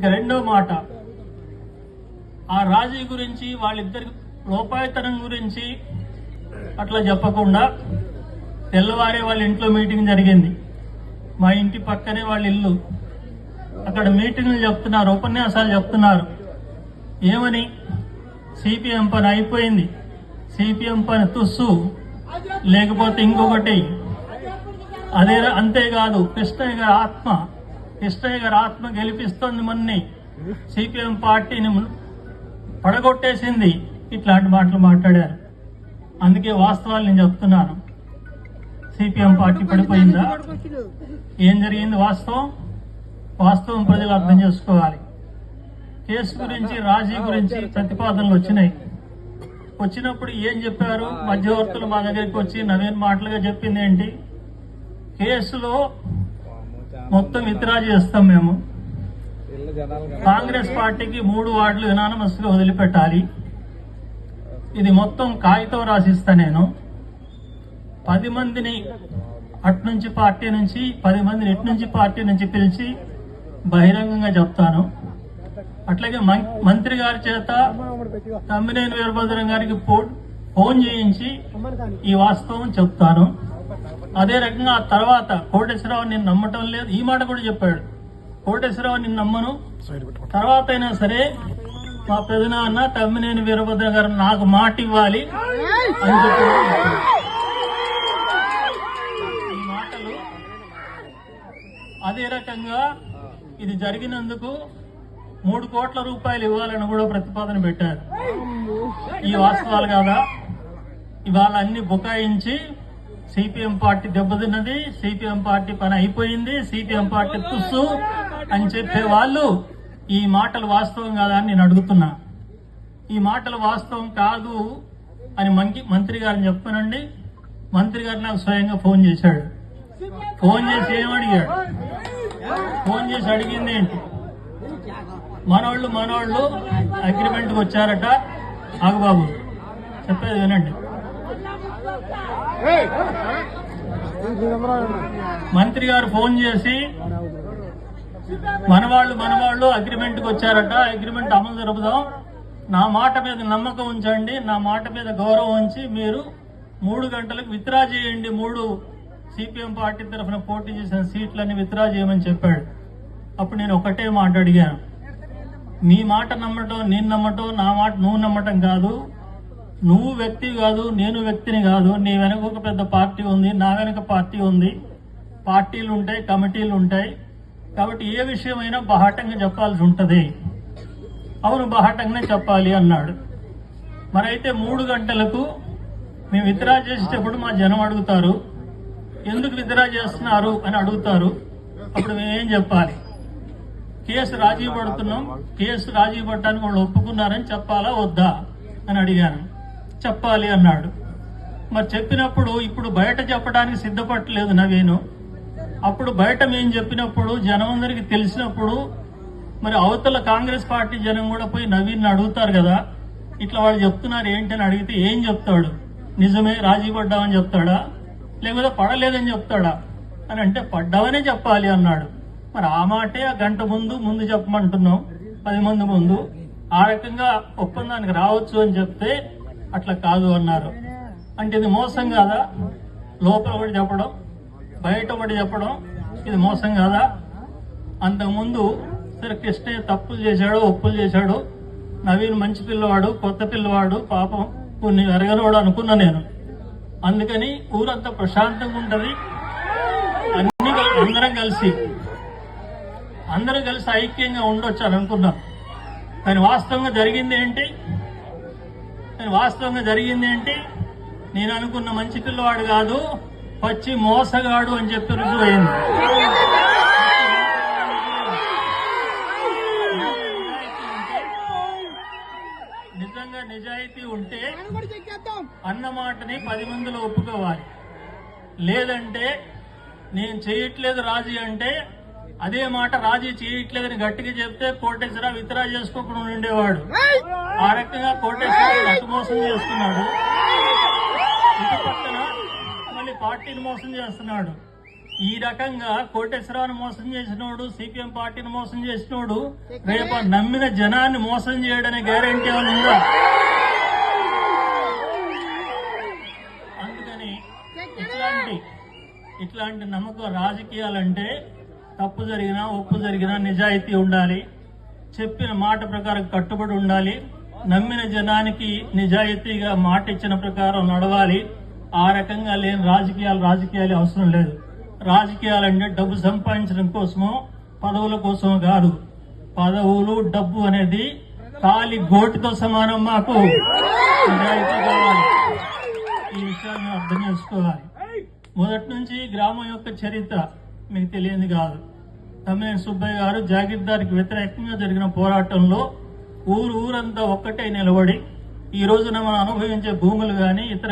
ఇక రెండో మాట, ఆ రాజీ గురించి వాళ్ళిద్దరి లోపాయతనం గురించి అట్లా చెప్పకుండా తెల్లవారే వాళ్ళ ఇంట్లో మీటింగ్ జరిగింది. మా ఇంటి పక్కనే వాళ్ళ ఇల్లు. అక్కడ మీటింగ్లు చెప్తున్నారు, ఉపన్యాసాలు చెప్తున్నారు. ఏమని? సిపిఎం పని అయిపోయింది, సిపిఎం పని తుస్సు, లేకపోతే ఇంకొకటి. అదే అంతేకాదు, కృష్ణయ్య గారి ఆత్మ గెలిపిస్తోంది, మొన్ని సిపిఎం పార్టీని పడగొట్టేసింది. ఇట్లాంటి మాటలు మాట్లాడారు. అందుకే వాస్తవాలు నేను చెప్తున్నాను. సిపిఎం పార్టీ పడిపోయిందా? ఏం జరిగింది? వాస్తవం ప్రజలు అర్థం చేసుకోవాలి. కేసు గురించి, రాజీ గురించి ప్రతిపాదనలు వచ్చినప్పుడు ఏం చెప్పారు? మధ్యవర్తులు మా దగ్గరికి వచ్చి నవీన్ మాటలుగా చెప్పింది ఏంటి? కేసులో మొత్తం విత్డ్రా చేస్తాం మేము, కాంగ్రెస్ పార్టీకి 3 వార్డులు యునానిమస్ గా వదిలిపెట్టాలి. ఇది మొత్తం కాగితం రాసిస్తా. నేను 10 మందిని అట్నుంచి పార్టీ నుంచి, 10 మందిని ఇట్నుంచి పార్టీ నుంచి పిలిచి బహిరంగంగా చెప్తాను. అట్లాగే మంత్రి గారి చేత తమ్మినేని వీరభద్రం గారికి ఫోన్ చేయించి ఈ వాస్తవం చెప్తాను. అదే రకంగా ఆ తర్వాత కోటేశ్వరరావు నేను నమ్మటం లేదు, ఈ మాట కూడా చెప్పాడు. కోటేశ్వరరావు నేను నమ్మను, తర్వాత అయినా సరే మా పెదనాన్న తమ్మినేని వీరభద్రం గారు నాకు మాట ఇవ్వాలి అని చెప్పాడు. ఈ మాటలు అదే రకంగా ఇది జరిగినందుకు 3 కోట్ల రూపాయలు ఇవ్వాలని కూడా ప్రతిపాదన పెట్టారు. ఈ వాస్తవాలు కాదా? ఇవాళ అన్ని బుకాయించి సిపిఎం పార్టీ దెబ్బతిన్నది, సిపిఎం పార్టీ పని అయిపోయింది, సిపిఎం పార్టీ తుస్సు అని చెప్పే వాళ్ళు ఈ మాటలు వాస్తవం కాదా అని నేను అడుగుతున్నా. ఈ మాటలు వాస్తవం కాదు అని మంత్రి గారిని చెప్పానండి. మంత్రి గారు నాకు స్వయంగా ఫోన్ చేశాడు. ఫోన్ చేసి ఏమడిగాడు? ఫోన్ చేసి అడిగింది ఏంటి? మనోళ్ళు అగ్రిమెంట్కి వచ్చారట. ఆగుబాబు చెప్పేది వినండి. మంత్రి గారు ఫోన్ చేసి మనవాళ్ళు అగ్రిమెంట్కి వచ్చారట, అగ్రిమెంట్ అమలు జరుపుదాం, నా మాట మీద నమ్మకం ఉంచండి, నా మాట మీద గౌరవం ఉంచి మీరు 3 గంటలకు విత్డ్రా చేయండి, 3 సిపిఎం పార్టీ తరఫున పోటీ చేసిన సీట్లన్నీ విత్డ్రా చేయమని చెప్పాడు. అప్పుడు నేను ఒకటే మాట అడిగాను, నీ మాట నమ్మటం, నేను నమ్మటం, నా మాట నువ్వు నమ్మటం కాదు. నువ్వు వ్యక్తి కాదు, నేను వ్యక్తిని కాదు. నీ వెనక ఒక పెద్ద పార్టీ ఉంది, నా వెనక పార్టీ ఉంది, పార్టీలు ఉంటాయి, కమిటీలు ఉంటాయి. కాబట్టి ఏ విషయమైనా బాహాటంగా చెప్పాల్సి ఉంటది. అవును, బాహాటంగానే చెప్పాలి అన్నాడు. మరి అయితే 3 గంటలకు మేము విత్డ్రా చేసేటప్పుడు మా జనం అడుగుతారు, ఎందుకు విత్డ్రా చేస్తున్నారు అని అడుగుతారు. అప్పుడు మేమేం చెప్పాలి? కేసు రాజీ పడుతున్నాం, కేసు రాజీ పడటానికి వాళ్ళు ఒప్పుకున్నారని చెప్పాలా వద్దా అని అడిగాను. చెప్పాలి అన్నాడు. మరి చెప్పినప్పుడు ఇప్పుడు బయట చెప్పడానికి సిద్ధపడలేదు నవీను. అప్పుడు బయట మేము చెప్పినప్పుడు జనం అందరికి తెలిసినప్పుడు మరి అవతల కాంగ్రెస్ పార్టీ జనం కూడా పోయి నవీన్ అడుగుతారు కదా, ఇట్లా వాళ్ళు చెప్తున్నారు ఏంటని అడిగితే ఏం చెప్తాడు? నిజమే రాజీ పడ్డామని చెప్తాడా, లేకపోతే పడలేదని చెప్తాడా అని అంటే పడ్డామనే చెప్పాలి అన్నాడు. మరి ఆ మాటే ఆ గంట ముందు చెప్పమంటున్నాం, 10 మంది ముందు. ఆ రకంగా ఒప్పందానికి రావచ్చు అని చెప్తే అట్లా కాదు అన్నారు. అంటే ఇది మోసం కాదా? లోపల ఒకటి చెప్పడం, బయట ఒకటి చెప్పడం, ఇది మోసం కాదా? అంతకుముందు సరే కృష్ణయ్య తప్పులు చేశాడు, ఒప్పులు చేశాడు, నవీన్ మంచి పిల్లవాడు, కొత్త పిల్లవాడు, పాపం కొన్ని ఎరగనవాడు అనుకున్నా నేను. అందుకని ఊరంతా ప్రశాంతంగా ఉంటది, అందరం కలిసి ఐక్యంగా ఉండొచ్చు అని అనుకున్నాం. కానీ వాస్తవంగా జరిగింది ఏంటి? నేను అనుకున్న మంచి పిల్లవాడు కాదు, పచ్చి మోసగాడు అని చెప్పి రుజువైంది. నిజంగా నిజాయితీ ఉంటే అన్న మాటని 10 మందిలో ఒప్పుకోవాలి. లేదంటే నేను చేయట్లేదు రాజీ అంటే అదే మాట రాజీ చేయట్లేదని గట్టిగా చెప్తే కోటేశ్వరరావు విత్డ్రా చేసుకోకుండా ఉండేవాడు. ఆ రకంగా కోటేశ్వరరావు అటు మోసం చేస్తున్నాడు, ఇటు పక్కన మళ్ళీ పార్టీని మోసం చేస్తున్నాడు. ఈ రకంగా కోటేశ్వరరావుని మోసం చేసినోడు, సిపిఎం పార్టీని మోసం చేసినోడు రేపు నమ్మిన జనాన్ని మోసం చేయడానికి గ్యారెంటీ ఏమైనా ఉందా? అందుకని ఇట్లాంటి నమ్మకం రాజకీయాలంటే తప్పు జరిగినా ఒప్పు జరిగినా నిజాయితీ ఉండాలి, చెప్పిన మాట ప్రకారం కట్టుబడి ఉండాలి, నమ్మిన జనానికి నిజాయితీగా మాట ఇచ్చిన ప్రకారం నడవాలి. ఆ రకంగా లేని రాజకీయాలు అవసరం లేదు. రాజకీయాలంటే డబ్బు సంపాదించడం కోసమో పదవుల కోసమో కాదు. పదవులు డబ్బు అనేది కాలి గోటితో సమానం. మాకు నిజాయితీ కావాలి. ఈ విషయాన్ని అర్థం చేసుకోవాలి. మొదటి నుంచి గ్రామం యొక్క చరిత్ర మీకు తెలియంది కాదు. తమ్మినేని సుబ్బయ్య గారు జాగీర్దారికి వ్యతిరేకంగా జరిగిన పోరాటంలో ఊరంతా ఒక్కటే నిలబడి ఈ రోజున మనం అనుభవించే భూములు గాని ఇతర